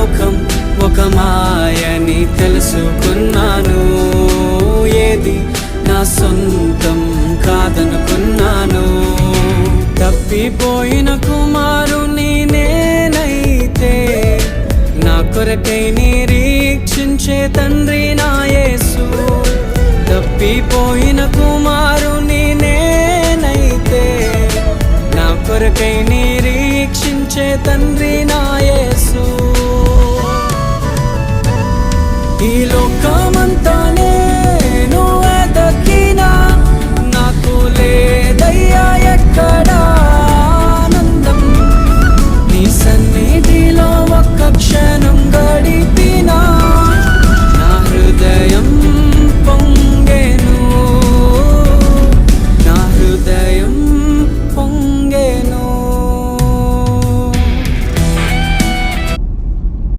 లోకం ఒక మాయని తెలుసుకున్నాను. ఏది నా సొంతం కాదనుకున్నాను. తప్పిపోయిన కుమారుని నేనైతే నా కొరకై నిరీక్షించే తండ్రి నా యేసు. తప్పిపోయిన కుమారుని నేనైతే నా కొరకై నిరీక్షించే తండ్రి నా